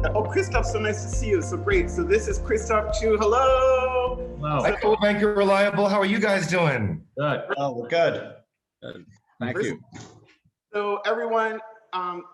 Oh, Christophe, so nice to see you. So great. So this is Christophe Choo. Hello. Wow. Hi, Coldwell, Reliable. How are you guys doing? Good. Oh, we're good. Good. Thank you. So everyone,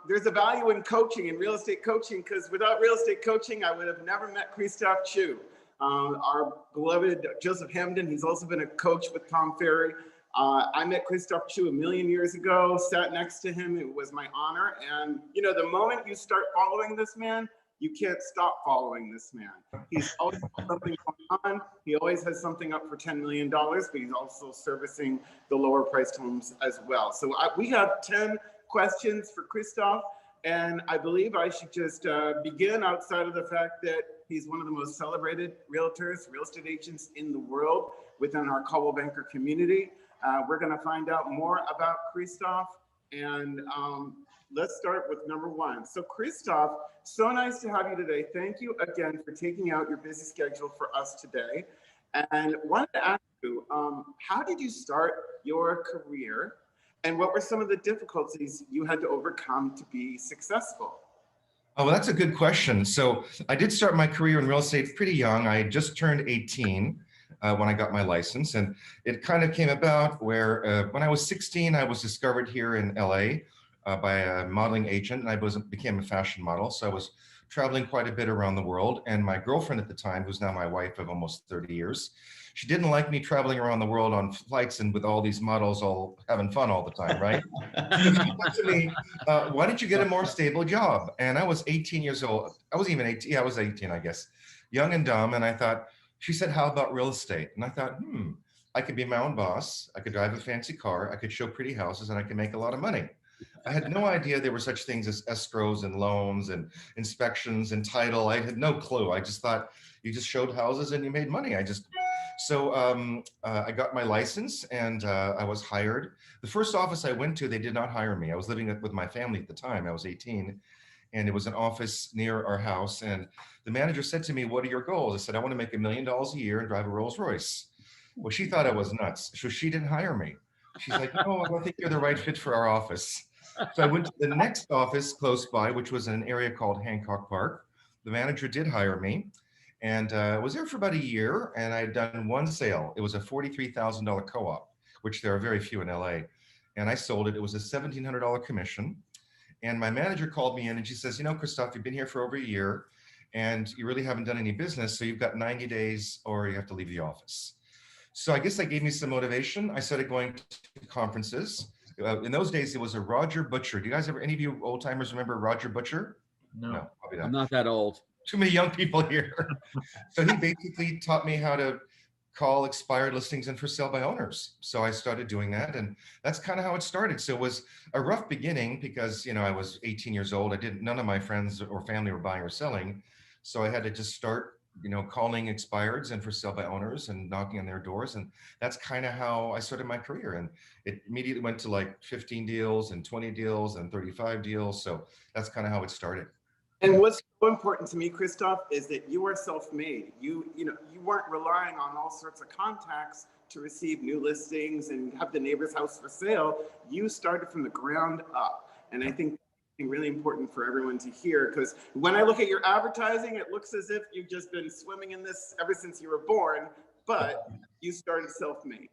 there's a value in coaching, in real estate coaching, because without real estate coaching, I would have never met Christophe Choo. Our beloved Joseph Hamden, he's also been a coach with Tom Ferry. I met Christophe Choo a million years ago, sat next to him. It was my honor. And you know, the moment you start following this man, you can't stop following this man. He's always got something going on. He always has something up for $10 million, but he's also servicing the lower priced homes as well. So we have 10 questions for Christophe, and I believe I should just begin outside of the fact that he's one of the most celebrated realtors, real estate agents in the world within our Coldwell banker community. We're gonna find out more about Christophe, and let's start with number one. So Christophe, so nice to have you today. Thank you again for taking out your busy schedule for us today. And wanted to ask you, how did you start your career, and what were some of the difficulties you had to overcome to be successful? Oh, well, that's a good question. So I did start my career in real estate pretty young. I just turned 18 when I got my license. And it kind of came about where when I was 16, I was discovered here in LA by a modeling agent, and I became a fashion model. So I was traveling quite a bit around the world. And my girlfriend at the time, who's now my wife of almost 30 years, she didn't like me traveling around the world on flights and with all these models all having fun all the time, right? So she said to me, why don't you get a more stable job? And I was 18 years old. I wasn't even 18. Yeah, I was 18, I guess. Young and dumb. And I thought, she said, how about real estate? And I thought, I could be my own boss. I could drive a fancy car. I could show pretty houses, and I could make a lot of money. I had no idea there were such things as escrows and loans and inspections and title. I had no clue. I just thought you just showed houses and you made money. So I got my license, and I was hired. The first office I went to, they did not hire me. I was living with my family at the time. I was 18, and it was an office near our house. And the manager said to me, what are your goals? I said, I want to make $1 million a year and drive a Rolls Royce. Well, she thought I was nuts. So she didn't hire me. She's like, no, I don't think you're the right fit for our office. So I went to the next office close by, which was in an area called Hancock Park. The manager did hire me, and I was there for about a year, and I had done one sale. It was a $43,000 co-op, which there are very few in LA. And I sold it. It was a $1,700 commission. And my manager called me in, and she says, you know, Christophe, you've been here for over a year, and you really haven't done any business, so you've got 90 days or you have to leave the office. So I guess that gave me some motivation. I started going to conferences. In those days, it was a Roger Butcher. Do you guys any of you old timers remember Roger Butcher? No, probably not. I'm not that old. Too many young people here. So he basically taught me how to call expired listings in for sale by owners. So I started doing that, and that's kind of how it started. So it was a rough beginning because, you know, I was 18 years old. None of my friends or family were buying or selling. So I had to just start, you know, calling expireds and for sale by owners and knocking on their doors. And that's kind of how I started my career. And it immediately went to like 15 deals and 20 deals and 35 deals. So that's kind of how it started. And what's so important to me, Christophe, is that you are self-made. You weren't relying on all sorts of contacts to receive new listings and have the neighbor's house for sale. You started from the ground up. And I think that's really important for everyone to hear, because when I look at your advertising, it looks as if you've just been swimming in this ever since you were born, but you started self-made.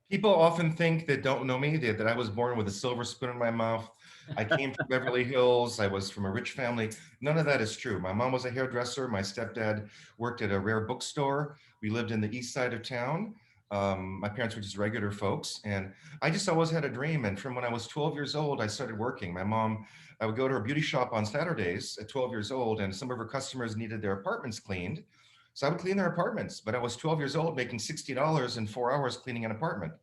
People often think that don't know me that I was born with a silver spoon in my mouth. I came from Beverly Hills. I was from a rich family. None of that is true. My mom was a hairdresser. My stepdad worked at a rare bookstore. We lived in the east side of town. My parents were just regular folks. And I just always had a dream. And from when I was 12 years old, I started working. My mom, I would go to her beauty shop on Saturdays at 12 years old, and some of her customers needed their apartments cleaned. So I would clean their apartments, but I was 12 years old making $60 in 4 hours cleaning an apartment.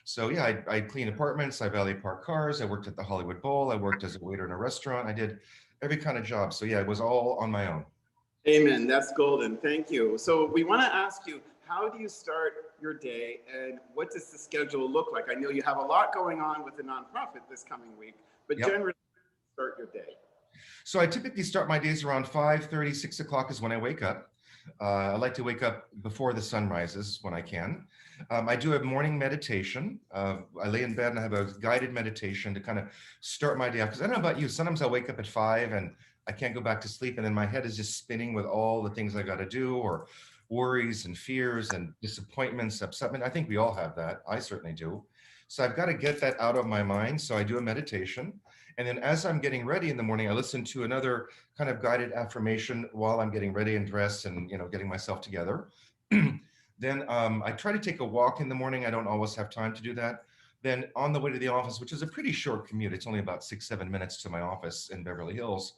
So yeah, I cleaned apartments, I valet park cars, I worked at the Hollywood Bowl, I worked as a waiter in a restaurant, I did every kind of job. So yeah, it was all on my own. Amen, that's golden, thank you. So we wanna ask you, how do you start your day, and what does the schedule look like? I know you have a lot going on with the nonprofit this coming week, but generally start your day. So I typically start my days around 5:30, 6 o'clock is when I wake up. I like to wake up before the sun rises when I can. I do a morning meditation. I lay in bed and I have a guided meditation to kind of start my day off. Because I don't know about you, sometimes I'll wake up at 5 and I can't go back to sleep. And then my head is just spinning with all the things I got to do, or worries and fears and disappointments, upsetment. I think we all have that. I certainly do. So I've got to get that out of my mind. So I do a meditation. And then as I'm getting ready in the morning, I listen to another kind of guided affirmation while I'm getting ready and dressed and, getting myself together. Then I try to take a walk in the morning. I don't always have time to do that. Then on the way to the office, which is a pretty short commute, it's only about 6-7 minutes to my office in Beverly Hills,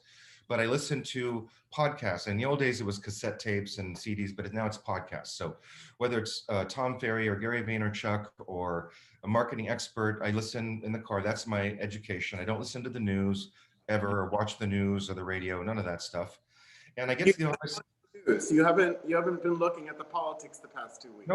but I listen to podcasts. In the old days, it was cassette tapes and CDs, but now it's podcasts. So whether it's Tom Ferry or Gary Vaynerchuk or a marketing expert, I listen in the car. That's my education. I don't listen to the news ever, or watch the news or the radio, none of that stuff. And I get to the office. So you haven't been looking at the politics the past 2 weeks.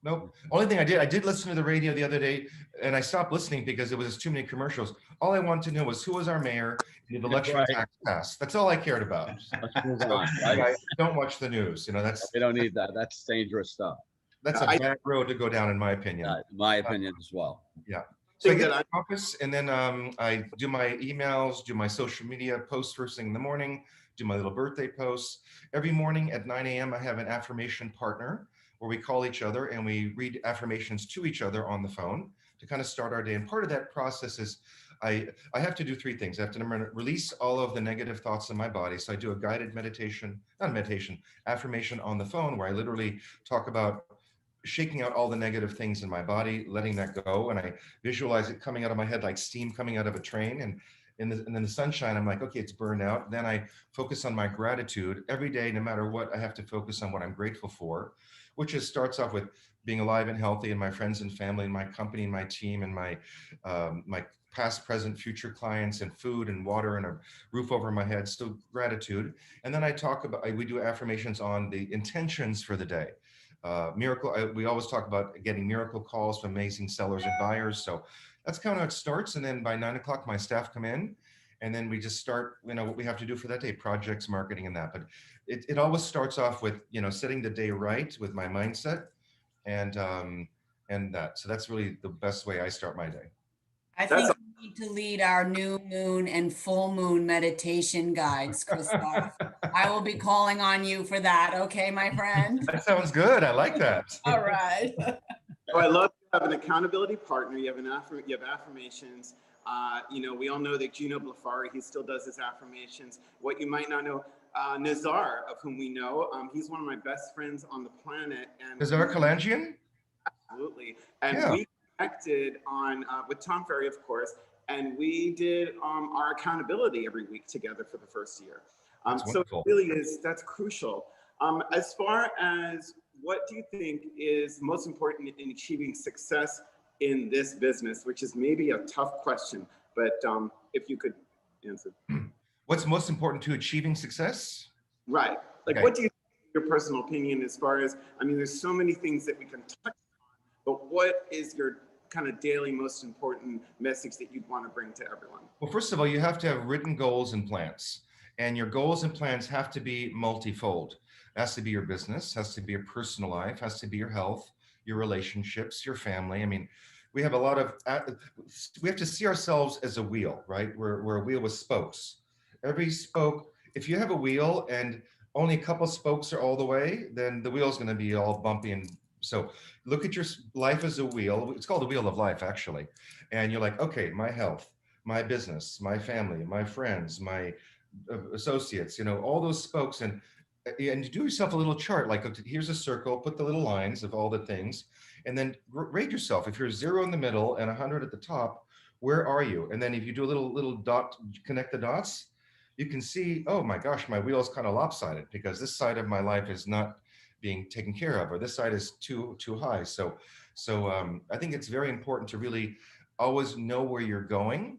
Nope. Only thing I did listen to the radio the other day, and I stopped listening because it was just too many commercials. All I wanted to know was who was our mayor and did the election tax pass. That's all I cared about. Let's move on. I don't watch the news. We don't need that. That's dangerous stuff. That's a bad road to go down, in my opinion. My opinion as well. Yeah. So I get to the office, and then I do my emails, do my social media posts first thing in the morning, do my little birthday posts. Every morning at 9 a.m., I have an affirmation partner where we call each other and we read affirmations to each other on the phone to kind of start our day. And part of that process is I have to do 3 things. I have to release all of the negative thoughts in my body. So I do a guided affirmation on the phone, where I literally talk about shaking out all the negative things in my body, letting that go. And I visualize it coming out of my head like steam coming out of a train. And in the sunshine, I'm like, okay, it's burned out. Then I focus on my gratitude every day. No matter what, I have to focus on what I'm grateful for, which starts off with being alive and healthy, and my friends and family, and my company, and my team, and my past, present, future clients, and food and water and a roof over my head. So gratitude. And then we do affirmations on the intentions for the day. We always talk about getting miracle calls from amazing sellers and buyers. So that's kind of how it starts. And then by 9 o'clock, my staff come in, and then we just start, what we have to do for that day, projects, marketing, and that. But it always starts off with, setting the day right with my mindset and that. So that's really the best way I start my day. I think we need to lead our new moon and full moon meditation guides, Christophe. I will be calling on you for that. Okay, my friend? That sounds good. I like that. All right. I love you have an accountability partner. You have affirmations. We all know that Gino Blafari, he still does his affirmations. What you might not know, Nazar, of whom we know, he's one of my best friends on the planet. And Nazar Kalangian? Absolutely. And we connected on with Tom Ferry, of course, and we did our accountability every week together for the first year. So it really that's crucial. As far as what do you think is most important in achieving success in this business, which is maybe a tough question, but if you could answer. What's most important to achieving success? Right. What do you think, your personal opinion, as far as, there's so many things that we can touch on, but what is your kind of daily most important message that you'd want to bring to everyone? Well, first of all, you have to have written goals and plans. And your goals and plans have to be multifold. It has to be your business, has to be your personal life, has to be your health, your relationships, your family. We have we have to see ourselves as a wheel, right? We're a wheel with spokes. Every spoke, if you have a wheel and only a couple spokes are all the way, then the wheel's going to be all bumpy. And so look at your life as a wheel. It's called the wheel of life, actually. And you're like, okay, my health, my business, my family, my friends, my associates, all those spokes. And you do yourself a little chart, like here's a circle, put the little lines of all the things, and then rate yourself. If you're 0 in the middle and 100 at the top, where are you? And then if you do a little dot, connect the dots, you can see, oh my gosh, my wheel is kind of lopsided because this side of my life is not being taken care of, or this side is too high. So I think it's very important to really always know where you're going.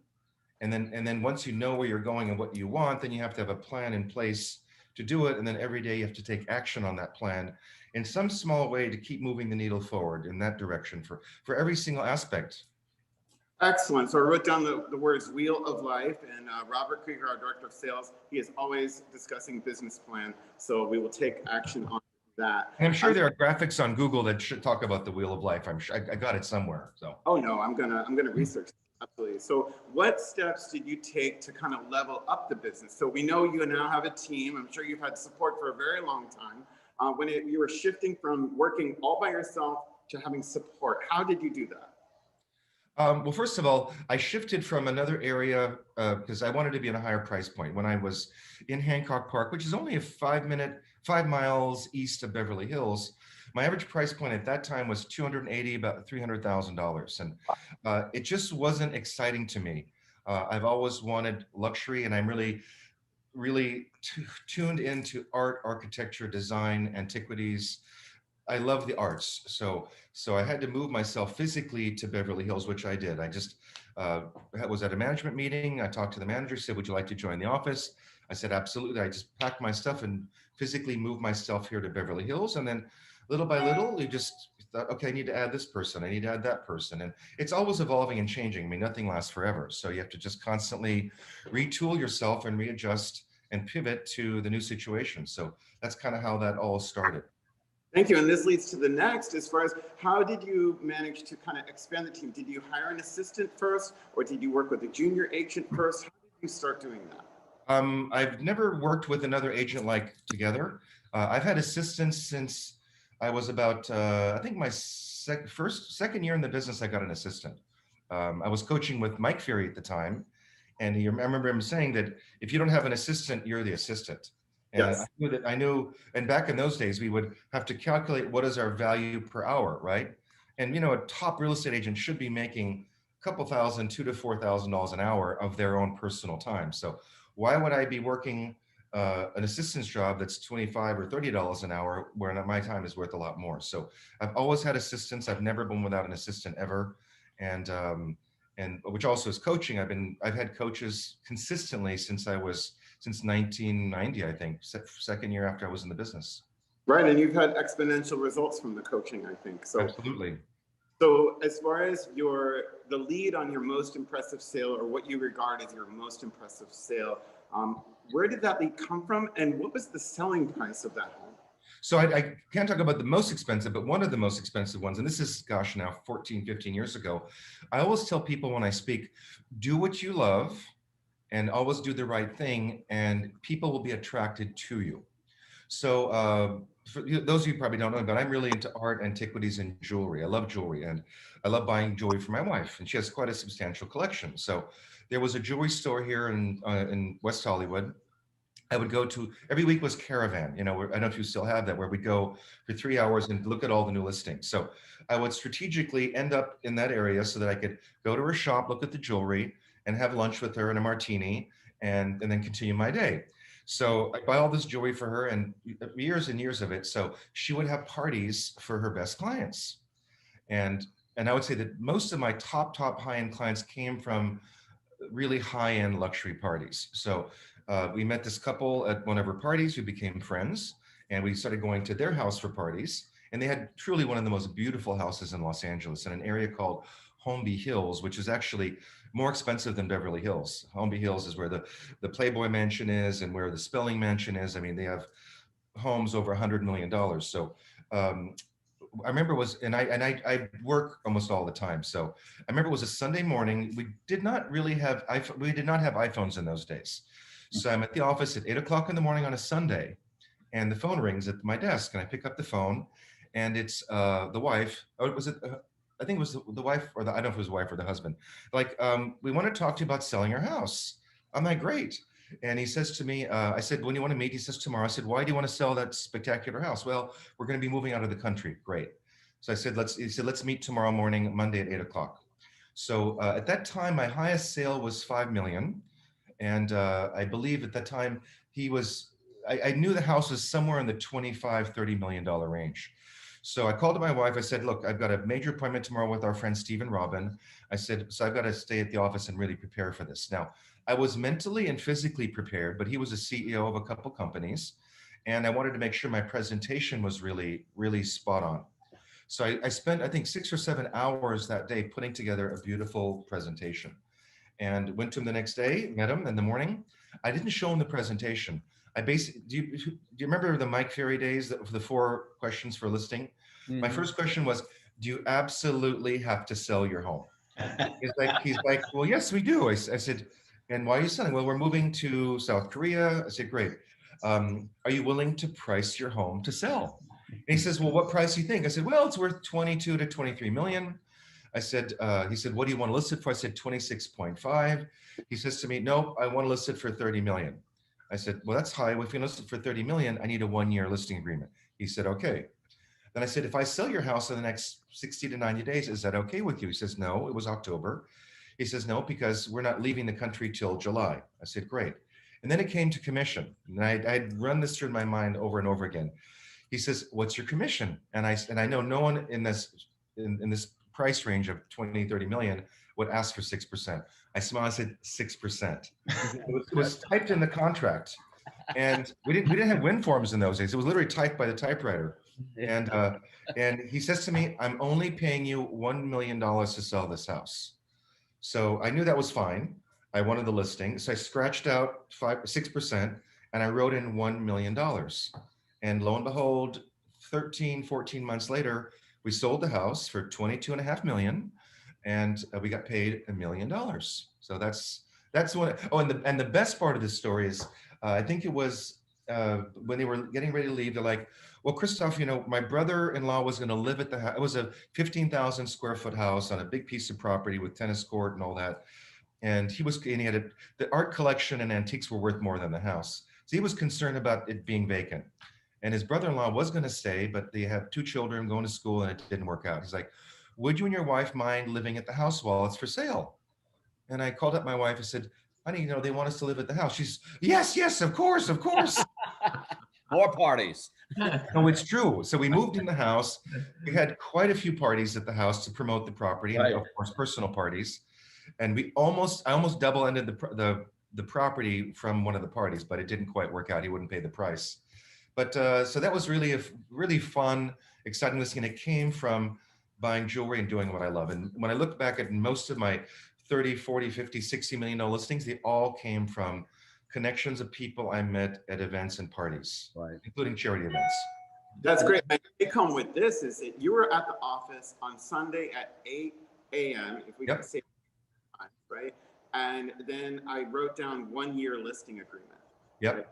And then once you know where you're going and what you want, then you have to have a plan in place to do it. And then every day you have to take action on that plan in some small way to keep moving the needle forward in that direction for every single aspect. Excellent. So I wrote down the words wheel of life, and Robert Krieger, our director of sales, he is always discussing business plan. So we will take action on that. And I'm sure there are graphics on Google that should talk about the wheel of life. I'm sure I got it somewhere. So. Oh no, I'm gonna research. Absolutely. So what steps did you take to kind of level up the business? So we know you now have a team. I'm sure you've had support for a very long time. You were shifting from working all by yourself to having support, how did you do that? Well, first of all, I shifted from another area because I wanted to be in a higher price point. When I was in Hancock Park, which is only a 5 miles east of Beverly Hills, my average price point at that time was 280, about $300,000. And it just wasn't exciting to me. I've always wanted luxury, and I'm really tuned into art, architecture, design, antiquities. I love the arts, so I had to move myself physically to Beverly Hills, which I did. I just was at a management meeting. I talked to the manager, said, "Would you like to join the office?" I said, "Absolutely." I just packed my stuff and physically moved myself here to Beverly Hills, and then little by little, you just thought, "Okay, I need to add this person. I need to add that person," and it's always evolving and changing. I mean, nothing lasts forever, so you have to just constantly retool yourself and readjust and pivot to the new situation. So that's kind of how that all started. Thank you. And this leads to the next, as far as how did you manage to kind of expand the team? Did you hire an assistant first, or did you work with a junior agent first? How did you start doing that? I've never worked with another agent like together. I've had assistants since I was about, I think my second year in the business, I got an assistant. I was coaching with Mike Fury at the time. And I remember him saying that if you don't have an assistant, you're the assistant. And Yes. I knew, and back in those days, we would have to calculate what is our value per hour, right? And a top real estate agent should be making a couple thousand, $2,000 to $4,000 an hour of their own personal time. So why would I be working an assistant's job that's $25 or $30 an hour, where my time is worth a lot more? So I've always had assistants. I've never been without an assistant ever, and which also is coaching. I've had coaches consistently since 1990, I think, second year after I was in the business. Right, and you've had exponential results from the coaching, I think. So absolutely. So as far as the lead on your most impressive sale, or what you regard as your most impressive sale, where did that lead come from, and what was the selling price of that home? So I can't talk about the most expensive, but one of the most expensive ones, and this is, gosh, now 14, 15 years ago, I always tell people when I speak, do what you love and always do the right thing, and people will be attracted to you. So for those of you who probably don't know, but I'm really into art, antiquities, and jewelry. I love jewelry, and I love buying jewelry for my wife, and she has quite a substantial collection. So there was a jewelry store here in West Hollywood. I would go to, every week was Caravan, I don't know if you still have that, where we go for 3 hours and look at all the new listings. So I would strategically end up in that area so that I could go to her shop, look at the jewelry, and have lunch with her and a martini, and then continue my day. So I buy all this jewelry for her, and years and years of it. So she would have parties for her best clients. And I would say that most of my top high-end clients came from really high-end luxury parties. So we met this couple at one of her parties. We became friends, and we started going to their house for parties. And they had truly one of the most beautiful houses in Los Angeles, in an area called Beverly Hills, which is actually more expensive than Beverly Hills. Beverly Hills is where the Playboy Mansion is, and where the Spelling Mansion is. I mean, they have homes over $100 million. So I remember I work almost all the time. So I remember it was a Sunday morning. We did not have iPhones in those days. So I'm at the office at 8 o'clock in the morning on a Sunday, and the phone rings at my desk, and I pick up the phone, and it's the wife. Oh, was it? I think it was the wife, or I don't know if it was the wife or the husband. Like, we want to talk to you about selling our house. I'm like, great. And he says to me, I said, when do you want to meet? He says, tomorrow. I said, why do you want to sell that spectacular house? Well, we're going to be moving out of the country. Great. So I said, let's meet tomorrow morning, Monday at 8 o'clock. So at that time, my highest sale was 5 million. And I believe at that time I knew the house was somewhere in the $25–30 million range. So I called to my wife. I said, look, I've got a major appointment tomorrow with our friend Steve and Robin. I said, so I've got to stay at the office and really prepare for this. Now, I was mentally and physically prepared, but he was a CEO of a couple companies, and I wanted to make sure my presentation was really, really spot on. So I spent, I think, 6 or 7 hours that day putting together a beautiful presentation, and went to him the next day, met him in the morning. I didn't show him the presentation. Do you remember the Mike Fury days, the 4 questions for listing? Mm-hmm. My first question was, do you absolutely have to sell your home? He's like, well, yes, we do. I said, and why are you selling? Well, we're moving to South Korea. I said, great. Are you willing to price your home to sell? And he says, well, what price do you think? I said, well, it's worth 22 to 23 million. I said, he said, what do you want to list it for? I said, 26.5. He says to me, no, I want to list it for 30 million. I said, well, that's high. Well, if you list it for 30 million, I need a 1-year listing agreement. He said, okay. Then I said, if I sell your house in the next 60 to 90 days, is that okay with you? He says, no, it was October. He says, no, because we're not leaving the country till July. I said, great. And then it came to commission. And I'd run this through my mind over and over again. He says, what's your commission? And I know no one in this price range of 20, 30 million would ask for 6%. I smiled, I said 6%. It was typed in the contract. And we didn't have win forms in those days. It was literally typed by the typewriter. And he says to me, I'm only paying you $1 million to sell this house. So I knew that was fine. I wanted the listing. So I scratched out 6% and I wrote in $1 million. And lo and behold, 13, 14 months later, we sold the house for 22.5 million and we got paid $1 million. So that's what, oh, and the best part of this story is, I think it was when they were getting ready to leave, they're like, well, Christophe, you know, my brother-in-law was going to live at the house. It was a 15,000 square foot house on a big piece of property with tennis court and all that. And he had the art collection and antiques were worth more than the house. So he was concerned about it being vacant. And his brother-in-law was going to stay, but they have 2 children going to school and it didn't work out. He's like, would you and your wife mind living at the house while it's for sale? And I called up my wife and said, honey, you know, they want us to live at the house. She's, yes, of course. More parties. No, it's true. So we moved in the house. We had quite a few parties at the house to promote the property, and of course, personal parties. And I almost double-ended the property from one of the parties, but it didn't quite work out. He wouldn't pay the price. But so that was really a really fun, exciting listing. And it came from buying jewelry and doing what I love. And when I look back at most of my 30, 40, 50, 60 million dollar listings, they all came from connections of people I met at events and parties, Right. including charity events. That's great. My take home with this is that you were at the office on Sunday at 8 a.m., if we can say time, right? And then I wrote down 1-year listing agreement. Yep. Right?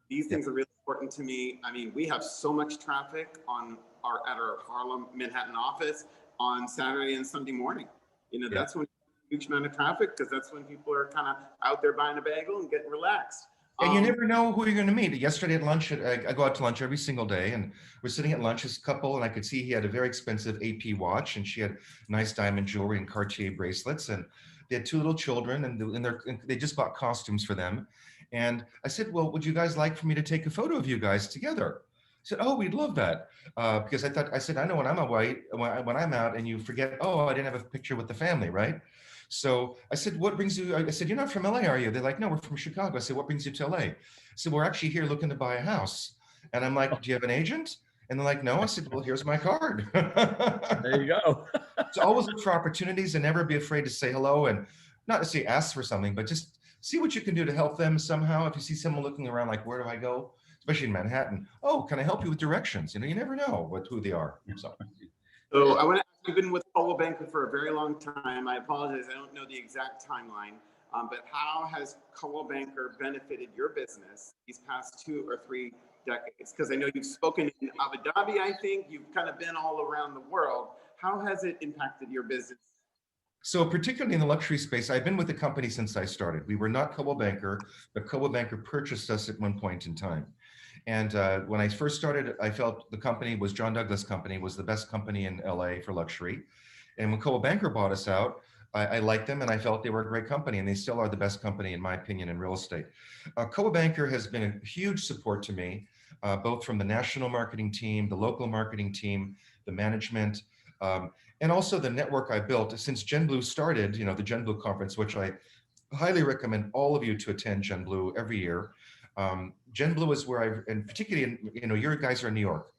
These things are really important to me. I mean, we have so much traffic at our Harlem, Manhattan office on Saturday and Sunday morning. You know, that's when huge amount of traffic because that's when people are kind of out there buying a bagel and getting relaxed. And you never know who you're going to meet. Yesterday at lunch, I go out to lunch every single day, and we're sitting at lunch, this couple, and I could see he had a very expensive AP watch, and she had nice diamond jewelry and Cartier bracelets, and they had 2 little children, and they just bought costumes for them. And I said, well, would you guys like for me to take a photo of you guys together? I said, oh, we'd love that. Because I said, I know when I'm when I'm out and you forget, oh, I didn't have a picture with the family, right? So I said, what brings you? I said, you're not from LA, are you? They're like, no, we're from Chicago. I said, what brings you to LA? I said, we're actually here looking to buy a house. And I'm like, do you have an agent? And they're like, no. I said, well, here's my card. There you go. So always look for opportunities and never be afraid to say hello and not necessarily ask for something, but just see what you can do to help them somehow. If you see someone looking around like, where do I go? Especially in Manhattan. Oh, can I help you with directions? You know, you never know who they are. So I want to ask, you've been with Coldwell Banker for a very long time. I apologize, I don't know the exact timeline, but how has Coldwell Banker benefited your business these past 2 or 3 decades? Because I know you've spoken in Abu Dhabi, I think. You've kind of been all around the world. How has it impacted your business? So particularly in the luxury space, I've been with the company since I started. We were not Coldwell Banker, but Coldwell Banker purchased us at one point in time. And when I first started, I felt the company was John Douglas Company, was the best company in LA for luxury. And when Coldwell Banker bought us out, I liked them and I felt they were a great company, and they still are the best company in my opinion in real estate. Coldwell Banker has been a huge support to me, both from the national marketing team, the local marketing team, the management, and also the network I built since Gen Blue started, you know, the Gen Blue conference, which I highly recommend all of you to attend Gen Blue every year. Gen Blue is where and particularly, you know, your guys are in New York.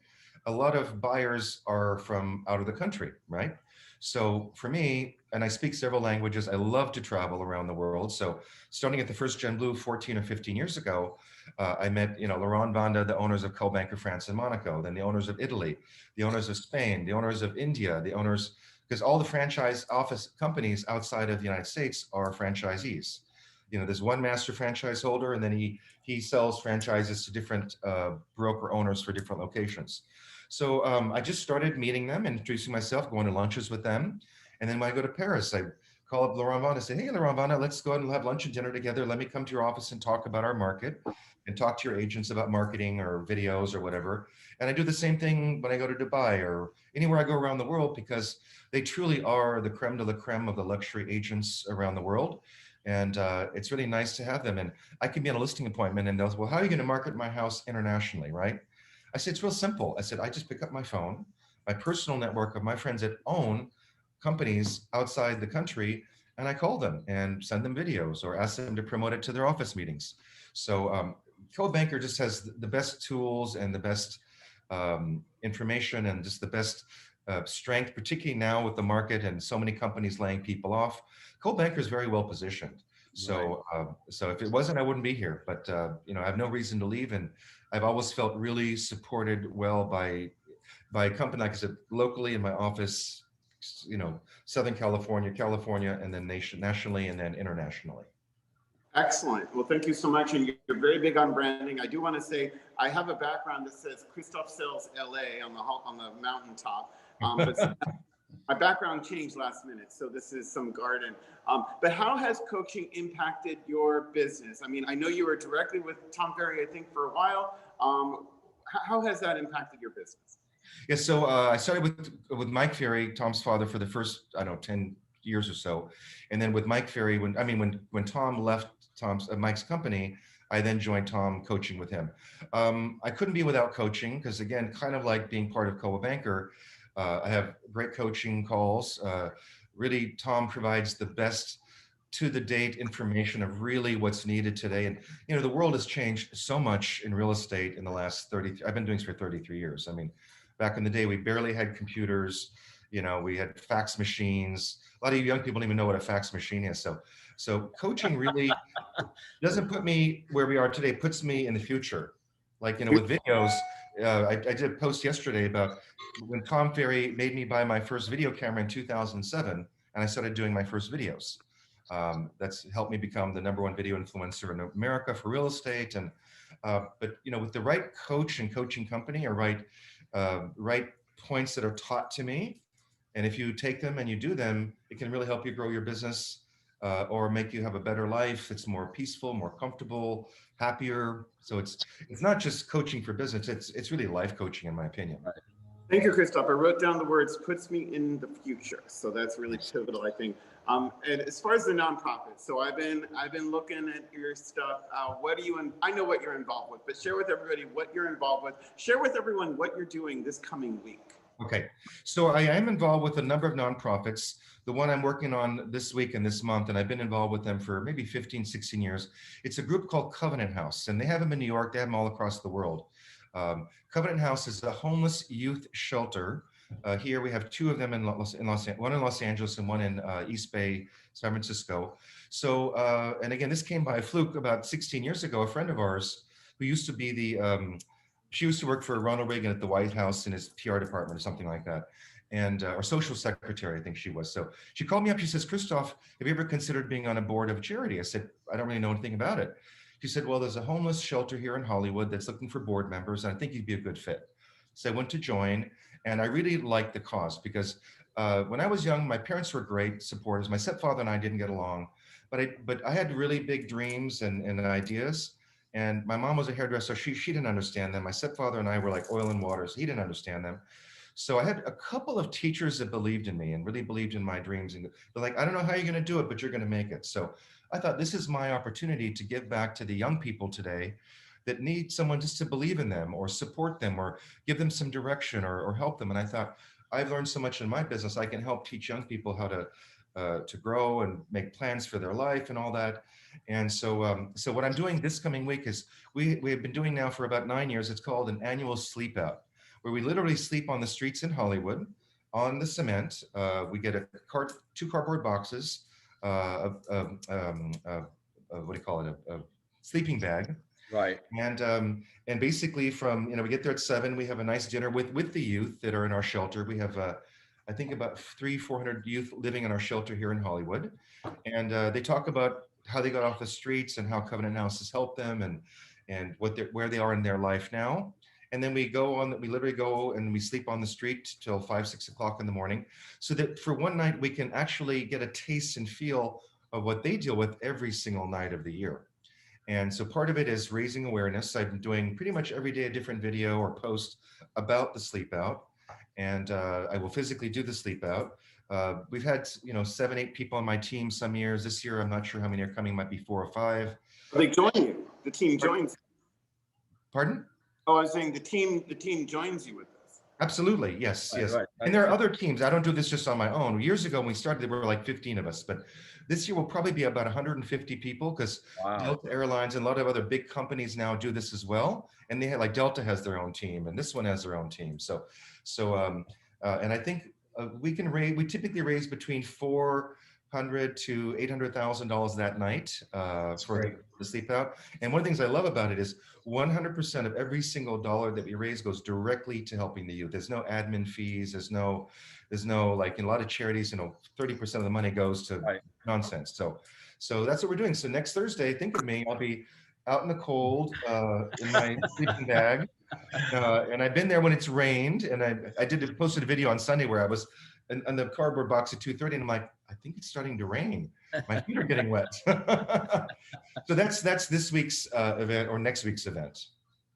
A lot of buyers are from out of the country, right? So for me, and I speak several languages, I love to travel around the world. So starting at the first Gen Blue 14 or 15 years ago, I met, you know, Laurent Vanda, the owners of Coldwell Banker France and Monaco, then the owners of Italy, the owners of Spain, the owners of India, the owners because all the franchise office companies outside of the United States are franchisees. There's one master franchise holder, and then he sells franchises to different broker owners for different locations. So I just started meeting them, introducing myself, going to lunches with them. And then when I go to Paris, I call up Laurent Vanna and say, hey, Laurent Vanna, let's go and have lunch and dinner together. Let me come to your office and talk about our market and talk to your agents about marketing or videos or whatever. And I do the same thing when I go to Dubai or anywhere I go around the world, because they truly are the creme de la creme of the luxury agents around the world. And it's really nice to have them. And I can be on a listing appointment and they'll say, well, how are you going to market my house internationally, right? I said, it's real simple. I said, I just pick up my phone, my personal network of my friends that own companies outside the country, and I call them and send them videos or ask them to promote it to their office meetings. So Co-Banker just has the best tools and the best information and just the best strength, particularly now with the market and so many companies laying people off. Co-Banker is very well positioned. So, so if it wasn't, I wouldn't be here. But I have no reason to leave, and I've always felt really supported well by a company, like I said, locally in my office. Southern California, and then nationally, and then internationally. Excellent. Well, thank you so much. And you're very big on branding. I do want to say I have a background that says Kristoff sells LA on the mountaintop. But my background changed last minute, so this is some garden. But how has coaching impacted your business? I mean, I know you were directly with Tom Ferry, I think, for a while. How has that impacted your business? Yeah, so I started with Mike Ferry, Tom's father, for the first, 10 years or so. And then with Mike Ferry, when Tom left Mike's company, I then joined Tom coaching with him. I couldn't be without coaching because, again, kind of like being part of Co-Banker, I have great coaching calls. Really, Tom provides the best to-the-date information of really what's needed today. And, the world has changed so much in real estate in the last I've been doing this for 33 years. I mean, back in the day, we barely had computers. We had fax machines. A lot of you young people don't even know what a fax machine is. So coaching really doesn't put me where we are today. It puts me in the future. Like, with videos, I did a post yesterday about when Tom Ferry made me buy my first video camera in 2007, and I started doing my first videos. That's helped me become the #1 video influencer in America for real estate. And but with the right coach and coaching company, or right points that are taught to me, and if you take them and you do them, it can really help you grow your business or make you have a better life. It's more peaceful, more comfortable, happier. So it's not just coaching for business. It's really life coaching, in my opinion. Thank you, Kristoff. I wrote down the words "puts me in the future," so that's really pivotal, I think. And as far as the nonprofit, so I've been looking at your stuff. What are you? I know what you're involved with, but share with everybody what you're involved with. Share with everyone what you're doing this coming week. Okay, so I am involved with a number of nonprofits. The one I'm working on this week and this month, and I've been involved with them for maybe 15, 16 years. It's a group called Covenant House, and they have them in New York. They have them all across the world. Covenant House is a homeless youth shelter. Here we have two of them one in Los Angeles and one in East Bay, San Francisco. So, and again, this came by fluke about 16 years ago. A friend of ours who used to be she used to work for Ronald Reagan at the White House in his PR department or something like that. And, or social secretary, I think she was. So she called me up, she says, Kristoff, have you ever considered being on a board of a charity? I said, I don't really know anything about it. She said, well, there's a homeless shelter here in Hollywood that's looking for board members, and I think you'd be a good fit. So I went to join, and I really liked the cause because when I was young, my parents were great supporters. My stepfather and I didn't get along, but I had really big dreams and ideas. And my mom was a hairdresser. She didn't understand them. My stepfather and I were like oil and water, so he didn't understand them. So I had a couple of teachers that believed in me and really believed in my dreams. And they're like, I don't know how you're going to do it, but you're going to make it. So I thought, this is my opportunity to give back to the young people today that need someone just to believe in them or support them or give them some direction or help them. And I thought, I've learned so much in my business. I can help teach young people how to grow and make plans for their life and all that. And so, so what I'm doing this coming week is we have been doing now for about 9 years. It's called an annual sleep out, where we literally sleep on the streets in Hollywood on the cement. We get two cardboard boxes, what do you call it? A sleeping bag. Right. And basically from, we get there at 7, we have a nice dinner with the youth that are in our shelter. We have, I think about 400 youth living in our shelter here in Hollywood. And they talk about how they got off the streets and how Covenant House has helped them and where they are in their life now. And then we literally go and we sleep on the street till 5, 6 o'clock in the morning, so that for one night we can actually get a taste and feel of what they deal with every single night of the year. And so part of it is raising awareness. I've been doing pretty much every day a different video or post about the sleep out. And I will physically do the sleep out. We've had 7, 8 people on my team some years. This year, I'm not sure how many are coming, might be 4 or 5. They join you. The team joins. Pardon? Oh, I was saying the team joins you with this. Absolutely, yes, Right, yes. right. And there are other teams. I don't do this just on my own. Years ago, when we started, there were like 15 of us, but this year will probably be about 150 people, because Wow. Delta Airlines and a lot of other big companies now do this as well. And they have, like, Delta has their own team, and this one has their own team. And I think we typically raise between $400,000 to $800,000 that night for the sleep out. And one of the things I love about it is 100% of every single dollar that we raise goes directly to helping the youth. There's no admin fees. There's no, like in a lot of charities, 30% of the money goes to nonsense. So that's what we're doing. So next Thursday, think of me, I'll be out in the cold in my sleeping bag. And I've been there when it's rained, and I posted a video on Sunday where I was in the cardboard box at 2:30, and I'm like, I think it's starting to rain. My feet are getting wet. So that's this week's event or next week's event.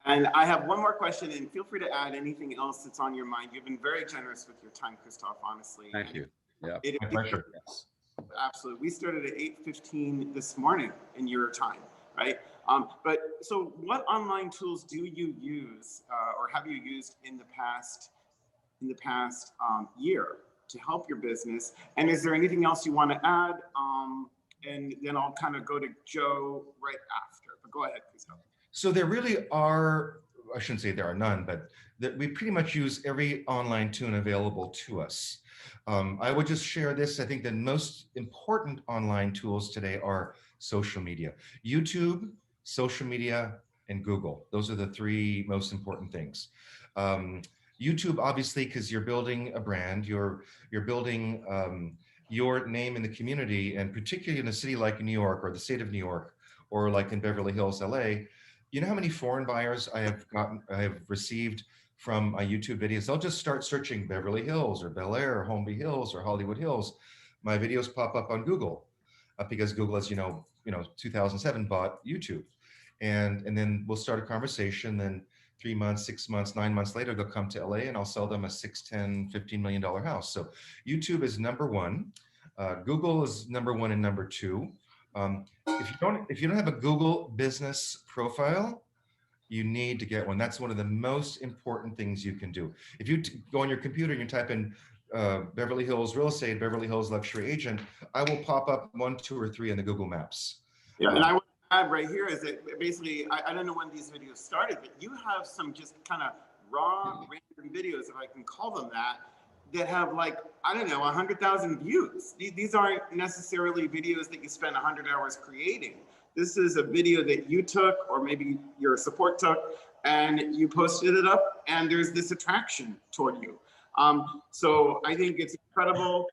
And I have one more question, and feel free to add anything else that's on your mind. You've been very generous with your time, Christophe, honestly. Thank you. Yeah. My pleasure. Yes. Absolutely. We started at 8:15 this morning in your time, right? But so what online tools do you use or have you used in the past year to help your business? And is there anything else you want to add? And then I'll kind of go to Joe right after. But go ahead, Christophe. So there really are, I shouldn't say there are none, but we pretty much use every online tool available to us. I would just share this. I think the most important online tools today are social media. YouTube, social media, and Google. Those are the 3 most important things. YouTube, obviously, because you're building a brand, you're building your name in the community, and particularly in a city like New York or the state of New York, or like in Beverly Hills, LA. You know how many foreign buyers I have received from my YouTube videos? They'll just start searching Beverly Hills or Bel Air or Holmby Hills or Hollywood Hills. My videos pop up on Google because Google, as 2007 bought YouTube. And then we'll start a conversation. Then 3 months, 6 months, 9 months later, they'll come to LA and I'll sell them a $6, $10, $15 million house. So YouTube is number 1. Google is number 1 and number 2. If you don't have a Google business profile, you need to get one. That's one of the most important things you can do. If you go on your computer and you type in Beverly Hills real estate, Beverly Hills luxury agent, I will pop up 1, 2, or 3 in the Google Maps. Yeah, and I would add right here is that basically, I don't know when these videos started, but you have some just kind of raw, random videos, if I can call them that have like, I don't know, 100,000 views. These aren't necessarily videos that you spend 100 hours creating. This is a video that you took, or maybe your support took, and you posted it up, and there's this attraction toward you. So I think it's incredible.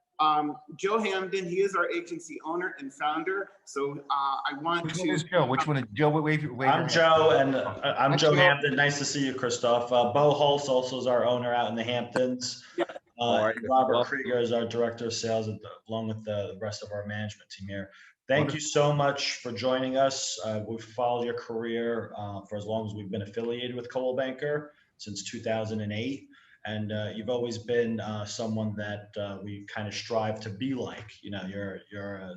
Joe Hamden, he is our agency owner and founder. So I want Which to. one is Joe? Which one is Joe? Wave I'm Joe, and I'm Joe Hampton. Nice to see you, Christophe. Bo Hulse also is our owner out in the Hamptons. Yeah. Robert Krieger is our director of sales, along with the rest of our management team here. Thank you so much for joining us. We've followed your career for as long as we've been affiliated with Coldwell Banker, since 2008. And you've always been someone that we kind of strive to be like. You're a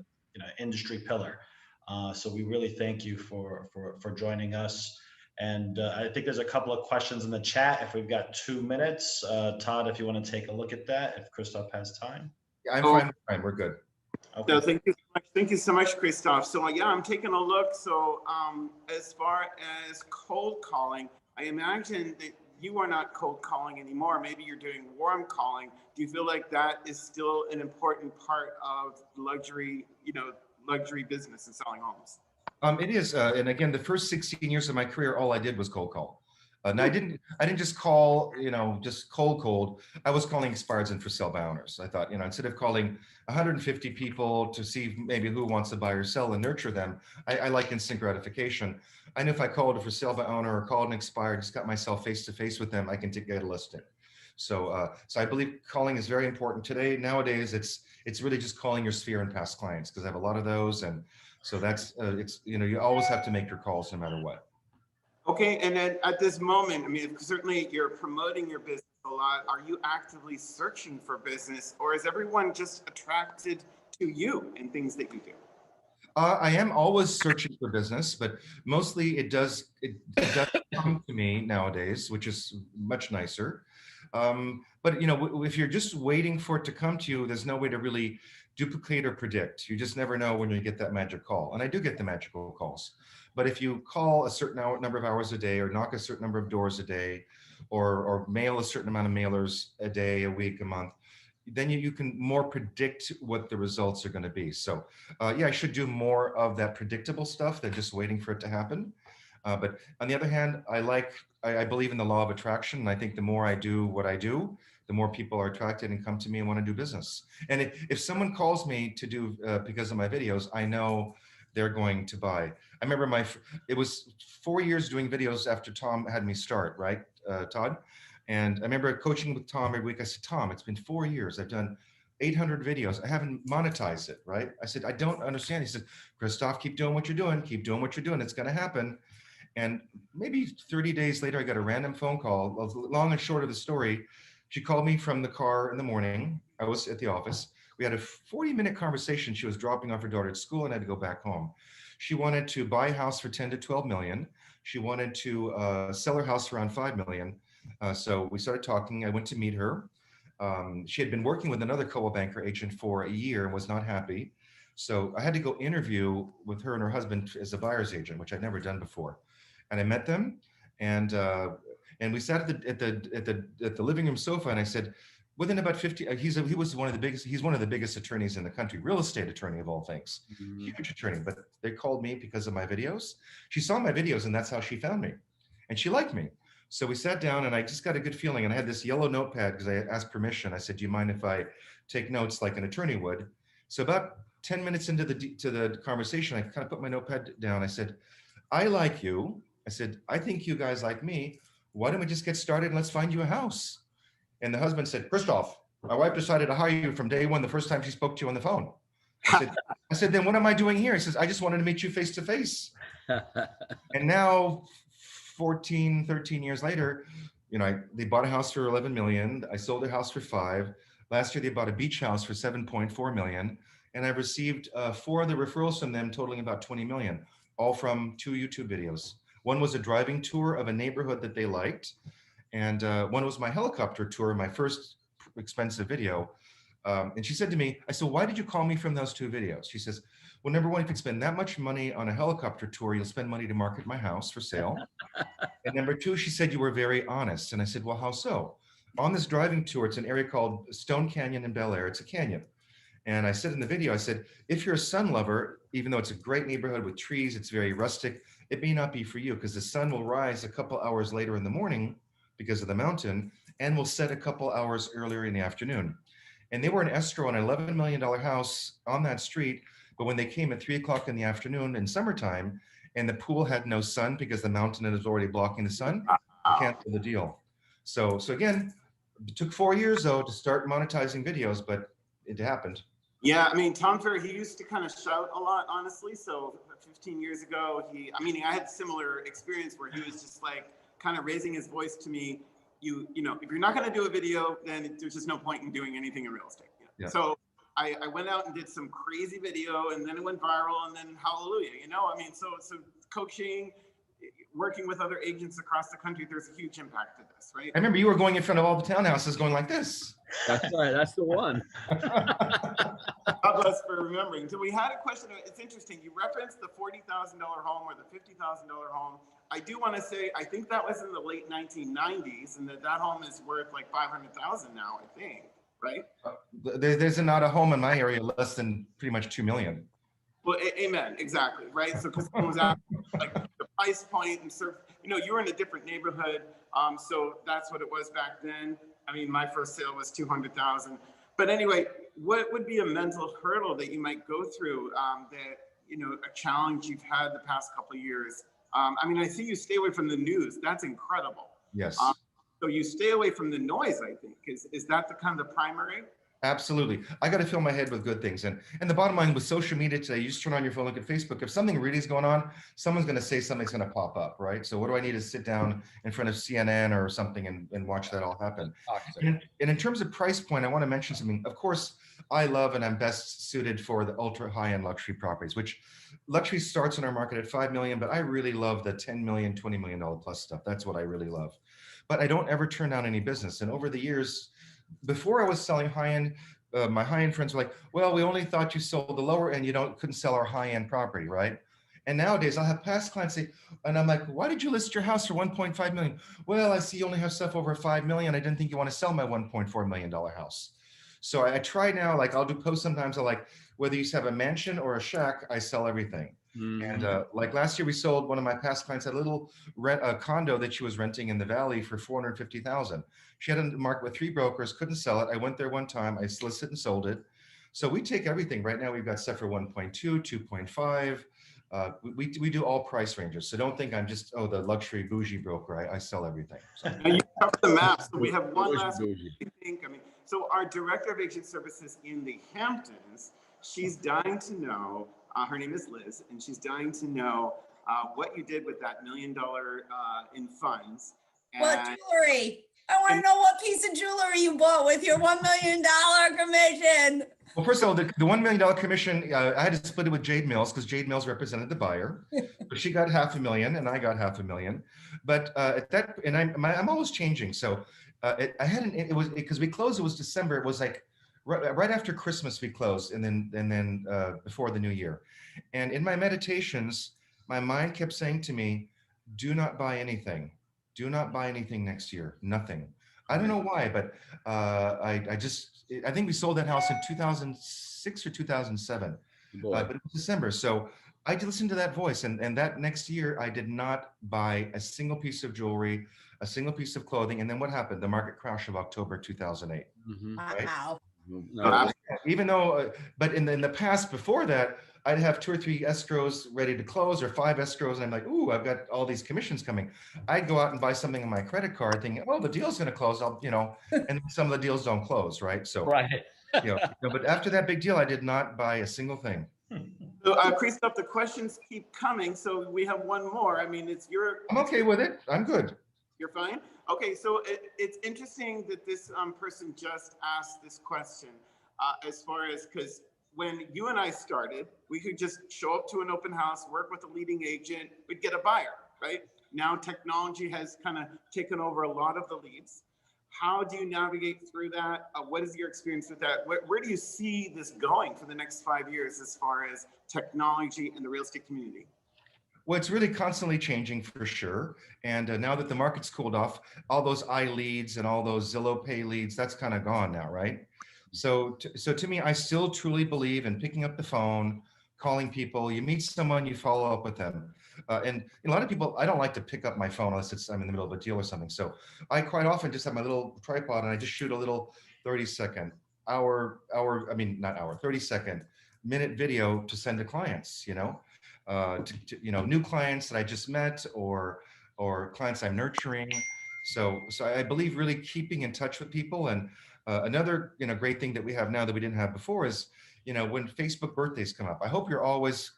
industry pillar. So we really thank you for joining us. And I think there's a couple of questions in the chat. If we've got 2 minutes, Todd, if you want to take a look at that, if Christophe has time. Yeah, I'm fine. We're good. Okay. No, thank you so much. Thank you so much, Christophe. So yeah, I'm taking a look. So as far as cold calling, I imagine that you are not cold calling anymore. Maybe you're doing warm calling. Do you feel like that is still an important part of luxury business and selling homes? It is. And again, the first 16 years of my career, all I did was cold call. And I didn't just call, just cold. I was calling expireds and for sale by owners. I thought, instead of calling 150 people to see maybe who wants to buy or sell and nurture them, I like instant gratification. I knew if I called a for sale by owner or called an expired, just got myself face to face with them, I can get a listing. So I believe calling is very important today. Nowadays, it's really just calling your sphere and past clients, because I have a lot of those, and so that's you always have to make your calls no matter what. Okay, and then at this moment, I mean, certainly you're promoting your business a lot. Are you actively searching for business, or is everyone just attracted to you and things that you do? I am always searching for business, but mostly it does come to me nowadays, which is much nicer. But if you're just waiting for it to come to you, there's no way to really duplicate or predict. You just never know when you get that magic call. And I do get the magical calls. But if you call a certain number of hours a day, or knock a certain number of doors a day, or mail a certain amount of mailers a day, a week, a month, then you can more predict what the results are going to be. So yeah, I should do more of that predictable stuff than just waiting for it to happen. But on the other hand, I believe in the law of attraction. And I think the more I do what I do, the more people are attracted and come to me and want to do business. And if someone calls me to do, because of my videos, I know they're going to buy. I remember it was 4 years doing videos after Tom had me start, right, Todd? And I remember coaching with Tom every week. I said, Tom, it's been 4 years. I've done 800 videos. I haven't monetized it, right? I said, I don't understand. He said, Kristoff, keep doing what you're doing. Keep doing what you're doing. It's going to happen. And maybe 30 days later, I got a random phone call. Long and short of the story, she called me from the car in the morning. I was at the office. We had a 40-minute conversation. She was dropping off her daughter at school and I had to go back home. She wanted to buy a house for 10 to 12 million. She wanted to sell her house for around 5 million. So we started talking. I went to meet her. She had been working with another Coldwell banker agent for a year and was not happy. So I had to go interview with her and her husband as a buyer's agent, which I'd never done before. And I met them, and we sat at the living room sofa, and I said, within about 50, he's one of the biggest attorneys in the country, real estate attorney of all things, huge attorney. But they called me because of my videos. She saw my videos, and that's how she found me, and she liked me. So we sat down, and I just got a good feeling. And I had this yellow notepad because I asked permission. I said, "Do you mind if I take notes like an attorney would?" So about 10 minutes into the conversation, I kind of put my notepad down. I said, "I like you." I said, "I think you guys like me. Why don't we just get started and let's find you a house?" And the husband said, "Kristoff, my wife decided to hire you from day one, the first time she spoke to you on the phone." I said, "Then what am I doing here?" He says, "I just wanted to meet you face to face." And now 14, 13 years later, they bought a house for 11 million. I sold their house for 5. Last year, they bought a beach house for 7.4 million. And I've received 4 other referrals from them totaling about 20 million, all from 2 YouTube videos. One was a driving tour of a neighborhood that they liked. And one was my helicopter tour, my first expensive video. And she said to me, I said, "Why did you call me from those 2 videos?" She says, "Well, number one, if you spend that much money on a helicopter tour, you'll spend money to market my house for sale. And number 2, she said, you were very honest." And I said, "Well, how so?" "On this driving tour, it's an area called Stone Canyon in Bel Air. It's a canyon." And I said in the video, I said, "If you're a sun lover, even though it's a great neighborhood with trees, it's very rustic, it may not be for you because the sun will rise a couple hours later in the morning because of the mountain and will set a couple hours earlier in the afternoon." And they were in escrow on an $11 million house on that street. But when they came at 3 o'clock in the afternoon in summertime and the pool had no sun because the mountain is already blocking the sun, they canceled the deal. So again, it took 4 years though to start monetizing videos, but it happened. Yeah, I mean, Tom Ferry, he used to kind of shout a lot, honestly. So 15 years ago, I had a similar experience where he was just like kind of raising his voice to me. If you're not going to do a video, then there's just no point in doing anything in real estate. Yeah. So I went out and did some crazy video, and then it went viral, and then hallelujah, so coaching, working with other agents across the country, there's a huge impact to this, right? I remember you were going in front of all the townhouses going like this. That's right. That's the one. God bless for remembering. So we had a question. It's interesting. You referenced the $40,000 home or the $50,000 home. I do want to say, I think that was in the late 1990s, and that home is worth like $500,000 now, I think, right? There's not a home in my area less than pretty much 2 million. Well, amen, exactly, right? So because it was at like the price point and you know, you were in a different neighborhood. So that's what it was back then. I mean, my first sale was 200,000. But anyway, what would be a mental hurdle that you might go through that, you know, a challenge you've had the past couple of years? I mean, I see you stay away from the news. That's incredible. Yes. So you stay away from the noise, I think. Is that the kind of the primary? Absolutely. I got to fill my head with good things. And the bottom line with social media today, you just turn on your phone, look at Facebook. If something really is going on, someone's going to say something's going to pop up, right? So what do I need to sit down in front of CNN or something and watch that all happen? And in terms of price point, I want to mention something. Of course, I love and I'm best suited for the ultra high-end luxury properties, which luxury starts in our market at 5 million, but I really love the 10 million, $20 million plus stuff. That's what I really love. But I don't ever turn down any business. And over the years, before I was selling high-end, my high-end friends were like, well, we only thought you sold the lower end, couldn't sell our high-end property, right? And nowadays I'll have past clients say, and I'm like, why did you list your house for 1.5 million? Well, I see you only have stuff over 5 million. I didn't think you want to sell my $1.4 million house. So I try now, like I'll do posts sometimes, I like, whether you have a mansion or a shack, I sell everything. And like last year we sold, one of my past clients had a little condo that she was renting in the valley for 450,000. She had a market with 3 brokers, couldn't sell it. I went there one time, I solicited and sold it. So we take everything. Right now we've got stuff for 1.2, 2.5. We do all price ranges. So don't think I'm just, the luxury bougie broker. I sell everything. So. And you cover the map. So we have one last thing. So our director of agent services in the Hamptons, she's dying to know, her name is Liz, and she's dying to know what you did with that $1 million in funds. And what jewelry? I want to know what piece of jewelry you bought with your $1 million commission. Well, first of all, the $1 million commission, I had to split it with Jade Mills because Jade Mills represented the buyer. But she got $500,000 and I got $500,000. But at that, and I'm always changing. So it was because we closed. It was December. It was like right after Christmas we closed, and then before the new year. And in my meditations, my mind kept saying to me, "Do not buy anything. Do not buy anything next year. Nothing." I don't know why, but I think we sold that house in 2006 or 2007, but it was December. So I listened to that voice, and that next year I did not buy a single piece of jewelry, a single piece of clothing. And then what happened? The market crash of October 2008. Right? Wow. No. Even though, but in the past before that, I'd have 2 or 3 escrows ready to close or 5 escrows. And I'm like, ooh, I've got all these commissions coming. I'd go out and buy something on my credit card thinking, oh, the deal's going to close. And some of the deals don't close. Right. So, Right. But after that big deal, I did not buy a single thing. So, Kristoff, the questions keep coming. So we have one more. I mean, I'm okay with it. I'm good. You're fine? Okay, so it's interesting that this person just asked this question as far as, because when you and I started, we could just show up to an open house, work with a leading agent, we'd get a buyer, right? Now technology has kind of taken over a lot of the leads. How do you navigate through that? What is your experience with that? Where do you see this going for the next 5 years as far as technology and the real estate community? Well, it's really constantly changing for sure. And now that the market's cooled off, all those iLeads and all those Zillow Pay leads, that's kind of gone now, right? So to me, I still truly believe in picking up the phone, calling people. You meet someone, you follow up with them. And a lot of people, I don't like to pick up my phone unless I'm in the middle of a deal or something. So I quite often just have my little tripod and I just shoot a little 30-second, 30-second minute video to send to clients, new clients that I just met or clients I'm nurturing. So I believe really keeping in touch with people. And another great thing that we have now that we didn't have before is when Facebook birthdays come up, I hope you're always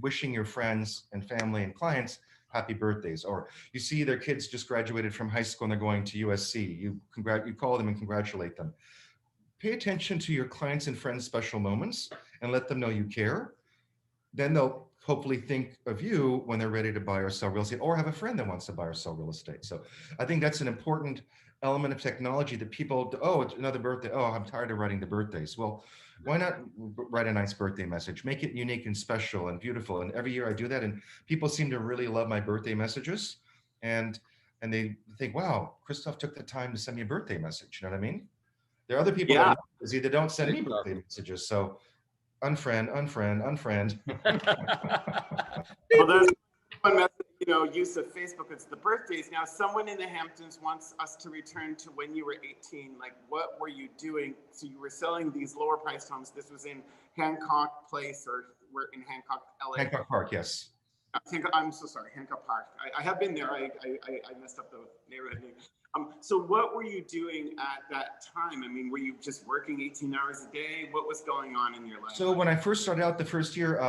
wishing your friends and family and clients happy birthdays. Or you see their kids just graduated from high school and they're going to USC. You call them and congratulate them. Pay attention to your clients and friends' special moments and let them know you care. Then they'll hopefully think of you when they're ready to buy or sell real estate, or have a friend that wants to buy or sell real estate. So I think that's an important element of technology that people, it's another birthday. Oh, I'm tired of writing the birthdays. Well, why not write a nice birthday message? Make it unique and special and beautiful. And every year I do that, and people seem to really love my birthday messages. And they think, wow, Kristoff took the time to send me a birthday message. You know what I mean? There are other people that either don't send me birthday messages. So unfriend. Well, there's one message, use of Facebook. It's the birthdays. Now, someone in the Hamptons wants us to return to when you were 18. Like, what were you doing? So you were selling these lower priced homes. This was in Hancock Place, or we're in Hancock, LA. Hancock Park, yes. I'm so sorry, Hancock Park. I have been there. I messed up the neighborhood name. So what were you doing at that time? I mean, were you just working 18 hours a day? What was going on in your life? So when I first started out the first year,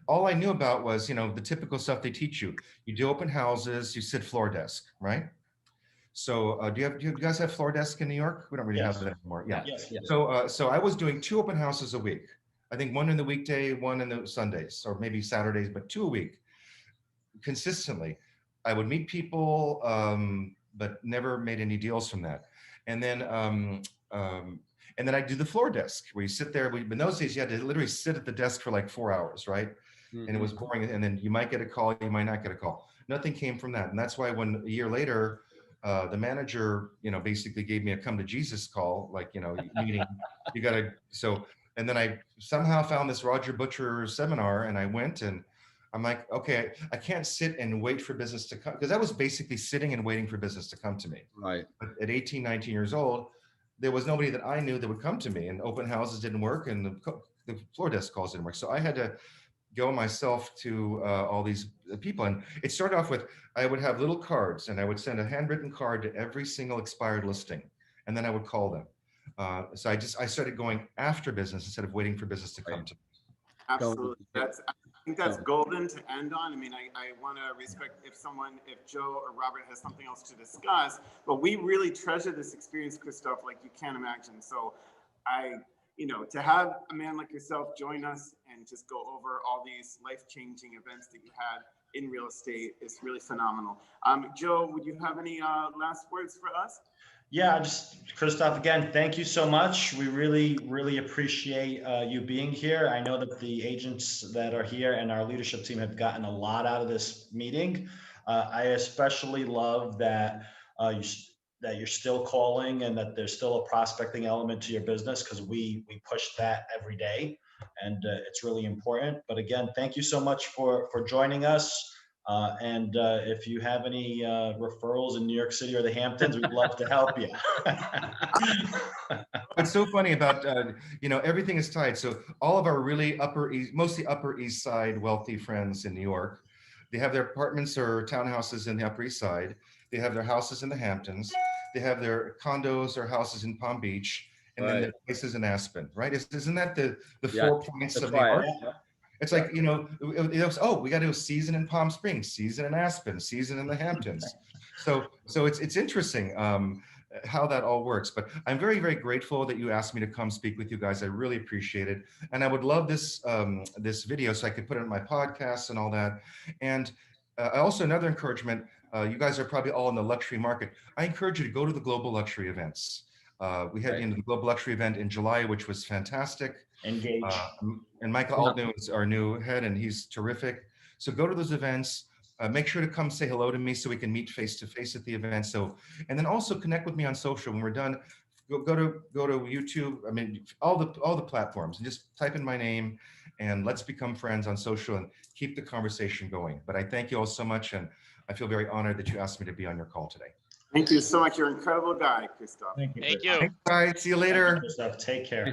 all I knew about was, the typical stuff they teach you. You do open houses, you sit floor desk, right? So do you guys have floor desk in New York? We don't really have that anymore. Yeah. Yes. So I was doing 2 open houses a week. I think 1 in the weekday, 1 in the Sundays, or maybe Saturdays, but 2 a week consistently. I would meet people, but never made any deals from that. And then I do the floor desk where you sit there. In those days, you had to literally sit at the desk for like 4 hours, right? And it was boring. And then you might get a call, you might not get a call. Nothing came from that. And that's why when a year later, the manager, basically gave me a come to Jesus call, like, meeting, you gotta, and then I somehow found this Roger Butcher seminar, and I went, and I'm like, okay, I can't sit and wait for business to come, because I was basically sitting and waiting for business to come to me. Right. But at 18, 19 years old, there was nobody that I knew that would come to me, and open houses didn't work, and the floor desk calls didn't work. So I had to go myself to all these people. And it started off with, I would have little cards, and I would send a handwritten card to every single expired listing, and then I would call them. So I started going after business instead of waiting for business to come to me. Absolutely. I think that's golden to end on. I mean, I want to respect if Joe or Robert has something else to discuss, but we really treasure this experience, Kristoff, like you can't imagine. So to have a man like yourself join us and just go over all these life-changing events that you had in real estate is really phenomenal. Joe, would you have any last words for us? Yeah, just Kristoff, again, thank you so much. We really, really appreciate you being here. I know that the agents that are here and our leadership team have gotten a lot out of this meeting. I especially love that you're still calling and that there's still a prospecting element to your business, because we push that every day, and it's really important. But again, thank you so much for joining us. And if you have any referrals in New York City or the Hamptons, we'd love to help you. What's so funny about, everything is tied. So all of our really mostly Upper East Side wealthy friends in New York, they have their apartments or townhouses in the Upper East Side. They have their houses in the Hamptons. They have their condos or houses in Palm Beach, and then their places in Aspen, right? Isn't that the 4 points of New York? It's like, we got to do a season in Palm Springs, season in Aspen, season in the Hamptons. So it's interesting how that all works. But I'm very, very grateful that you asked me to come speak with you guys. I really appreciate it. And I would love this this video so I could put it on my podcast and all that. And also another encouragement, you guys are probably all in the luxury market. I encourage you to go to the global luxury events. We had the global luxury event in July, which was fantastic. Engage. And Michael Altman is our new head, and he's terrific. So go to those events. Make sure to come say hello to me so we can meet face to face at the event. And then also connect with me on social. When we're done, go to YouTube. I mean, all the platforms, and just type in my name, and let's become friends on social and keep the conversation going. But I thank you all so much, and I feel very honored that you asked me to be on your call today. Thank you so much. You're an incredible guy, Kristoff. Thank you. Thank you. Thanks, guys. See you later. Kristoff, take care.